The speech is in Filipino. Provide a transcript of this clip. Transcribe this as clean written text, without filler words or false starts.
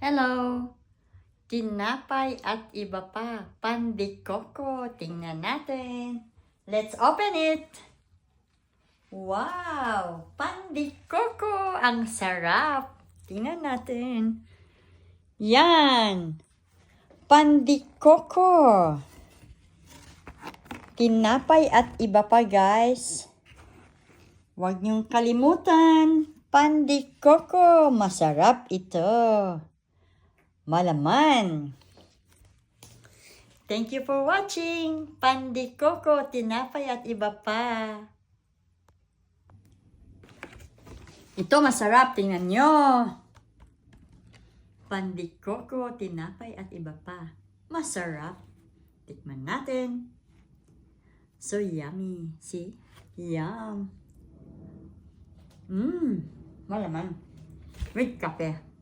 Hello! Tinapay at iba pa. Pandikoko. Tingnan natin. Let's open it! Wow! Pandikoko! Ang sarap! Tingnan natin. Yan! Pandikoko! Tinapay at iba pa, guys. Huwag niyong kalimutan. Pandikoko! Masarap ito. Malaman. Thank you for watching. Pandikoko, tinapay at iba pa. Ito masarap, tingnan nyo. Pandikoko, tinapay at iba pa. Masarap. Tikman natin. So yummy. See? Yum. Malaman. With kape.